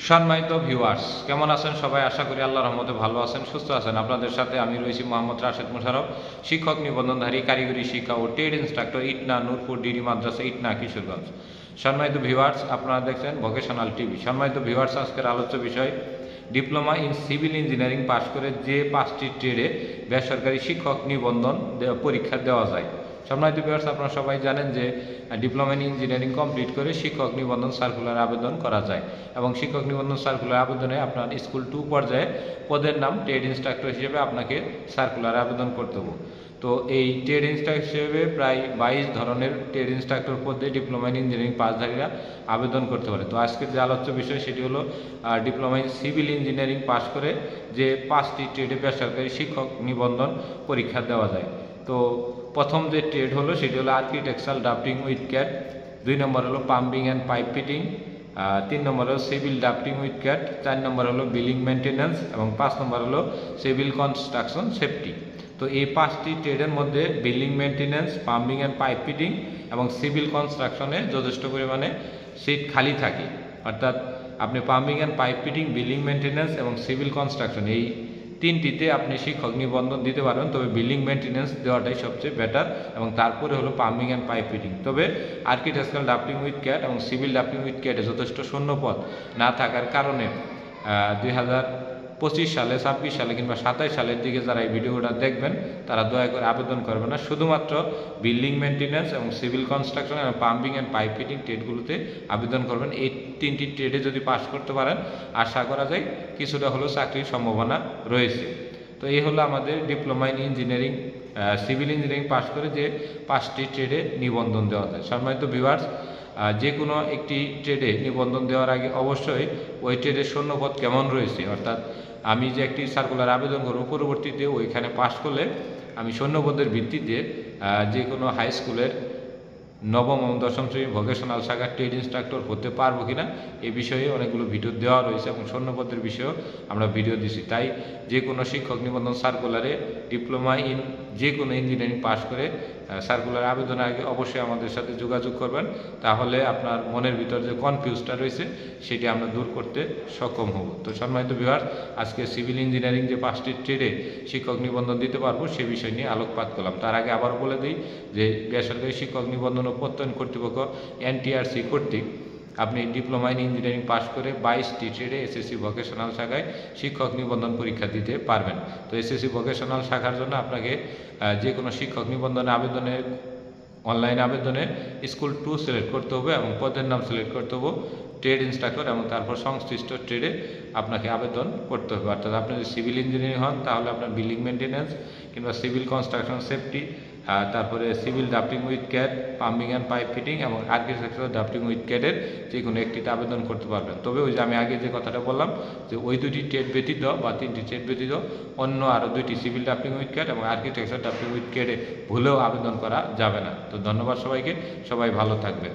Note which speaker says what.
Speaker 1: সম্মানিত ভিউয়ার্স, কেমন আছেন সবাই? আশা করি আল্লাহর রহমতে ভালো আছেন, সুস্থ আছেন। আপনাদের সাথে আমি রয়েছি মোহাম্মদ রাশেদ মুশারফ, শিক্ষক নিবন্ধনধারী, কারিগরি শিক্ষা ও ট্রেড ইনস্ট্রাক্টর, ইটনা নূরপুর ডিডি মাদ্রাসা, ইটনা, কিশোরগঞ্জ। সম্মানিত ভিউয়ার্স, আপনারা দেখছেন ভোকেশনাল টিভি। সম্মানিত ভিউয়ার্স, আজকের আলোচ্য বিষয় ডিপ্লোমা ইন সিভিল ইঞ্জিনিয়ারিং পাশ করে যে 5টি ট্রেডে বেসরকারি শিক্ষক নিবন্ধন পরীক্ষা দেওয়া যায়। সম্মানিত ভিউয়ার্স, আপনারা সবাই জানেন যে ডিপ্লোমা ইন ইঞ্জিনিয়ারিং কমপ্লিট করে শিক্ষক নিবন্ধন সার্কুলার আবেদন করা যায় এবং শিক্ষক নিবন্ধন সার্কুলার আবেদনে আপনার স্কুল 2 পর্যায়ে পদের নাম ট্রেড ইনস্ট্রাক্টর হিসেবে আপনাকে সার্কুলার আবেদন করতে হবে। তো এই ট্রেড ইনস্ট্রাক্টর হিসেবে প্রায় 22 ধরনের ট্রেড ইনস্ট্রাক্টর পদে ডিপ্লোমা ইন ইঞ্জিনিয়ারিং পাশধারীরা আবেদন করতে পারে। তো আজকের যে আলোচ্য বিষয় সেটি হলো ডিপ্লোমা ইন সিভিল ইঞ্জিনিয়ারিং পাশ করে যে 5টি ট্রেডে বেসরকারি শিক্ষক নিবন্ধন পরীক্ষা দেওয়া যায়। তো প্রথম যে ট্রেড হলো সেটি হলো আর্কিটেকচারাল ড্রাফটিং উইথ ক্যাট, 2 নম্বর হলো প্লাম্বিং অ্যান্ড পাইপ ফিটিং, 3 নম্বর হলো সিভিল ড্রাফটিং উইথ ক্যাট, 4 নম্বর হলো বিল্ডিং মেনটেন্যান্স এবং 5 নম্বর হলো সিভিল কনস্ট্রাকশন সেফটি। তো এই 5টি ট্রেডের মধ্যে building maintenance, plumbing and pipe fitting এবং সিভিল কনস্ট্রাকশনে যথেষ্ট পরিমাণে সিট খালি থাকে। অর্থাৎ আপনি plumbing and pipe fitting, building maintenance এবং সিভিল কনস্ট্রাকশন এই 3টিতে আপনি শিক্ষক নিবন্ধন দিতে পারবেন। তবে বিল্ডিং মেনটেন্যান্স দেওয়াটাই সবচেয়ে বেটার এবং তারপরে হলো প্লাম্বিং অ্যান্ড পাইপ ফিটিং। তবে আর্কিটেকচারাল ড্রাফটিং উইথ ক্যাট এবং সিভিল ড্রাফটিং উইথ ক্যাটে যথেষ্ট শূন্যপদ না থাকার কারণে 2025 সালে, 26 সালে কিংবা 27 সালের দিকে যারা এই ভিডিওটা দেখবেন তারা দয়া করে আবেদন করবেন না। শুধুমাত্র বিল্ডিং মেনটেন্যান্স এবং সিভিল কনস্ট্রাকশন এবং প্লাম্বিং অ্যান্ড পাইপ ফিটিং ট্রেডগুলোতে আবেদন করবেন। এই 3টি ট্রেডে যদি পাস করতে পারেন আশা করা যায় কিছুটা হলেও চাকরির সম্ভাবনা রয়েছে। তো এই হলো আমাদের diploma in engineering civil engineering pass করে যে 5টি ট্রেডে নিবন্ধন দেওয়া যায়। সম্মানিত ভিউয়ার্স, যে কোনো একটি ট্রেডে নিবন্ধন দেওয়ার আগে অবশ্যই ওই ট্রেডের শূন্যপদ কেমন রয়েছে, অর্থাৎ আমি যে একটি সার্কুলার আবেদন করব পরবর্তীতে ওইখানে পাস করলে আমি শূন্যপদের ভিত্তিতে যে কোনো হাই স্কুলের 9ম এবং 10ম শ্রেণীর ভোকেশনাল শাখার ট্রেড ইনস্ট্রাক্টর হতে পারবো কিনা এই বিষয়ে অনেকগুলো ভিডিও দেওয়া রয়েছে এবং শূন্যপদের বিষয়েও আমরা ভিডিও দিছি। তাই যে কোনো শিক্ষক নিবন্ধন সার্কুলারে ডিপ্লোমা ইন যে কোনো ইঞ্জিনিয়ারিং পাস করে সার্কুলার আবেদনের আগে অবশ্যই আমাদের সাথে যোগাযোগ করবেন। তাহলে আপনার মনের ভিতর যে কনফিউজটা রয়েছে সেটি আমরা দূর করতে সক্ষম হব। তো সম্মানিত ভিউয়ার্স, আজকে সিভিল ইঞ্জিনিয়ারিং যে 5টি ট্রেডে শিক্ষক নিবন্ধন দিতে পারবো সে বিষয় নিয়ে আলোকপাত করলাম। তার আগে আবার বলে দিই যে বেসরকারি শিক্ষক নিবন্ধন ও প্রত্যয়ন কর্তৃপক্ষ NTRC কর্তৃক আপনি ডিপ্লোমা ইন ইঞ্জিনিয়ারিং পাস করে 22টি ট্রেডে SSC ভোকেশনাল শাখায় শিক্ষক নিবন্ধন পরীক্ষা দিতে পারবেন। তো SSC ভোকেশনাল শাখার জন্য আপনাকে যে কোনো শিক্ষক নিবন্ধন আবেদনের অনলাইন আবেদনে স্কুল 2 সিলেক্ট করতে হবে এবং পদের নাম সিলেক্ট করতে হবে ট্রেড ইনস্ট্রাক্টর এবং তারপর সংশ্লিষ্ট ট্রেডে আপনাকে আবেদন করতে হবে। অর্থাৎ আপনি যদি সিভিল ইঞ্জিনিয়ারিং হন তাহলে আপনার বিল্ডিং মেনটেন্যান্স কিংবা সিভিল কনস্ট্রাকশন সেফটি, তারপরে civil drafting with cat, plumbing and pipe fitting এবং আর্কিটেকচারাল ড্রাফটিং উইথ ক্যাটের যে কোনো একটিতে আবেদন করতে পারবেন। তবে ওই যে আমি আগে যে কথাটা বললাম যে ওই 2টি ট্রেড ব্যতীত বা 3টি ট্রেড ব্যতীত অন্য আরও 2টি সিভিল ড্রাফটিং উইথ ক্যাট এবং আর্কিটেকচারাল ড্রাফটিং উইথ ক্যাটে ভুলেও আবেদন করা যাবে না। তো ধন্যবাদ সবাইকে, সবাই ভালো থাকবেন।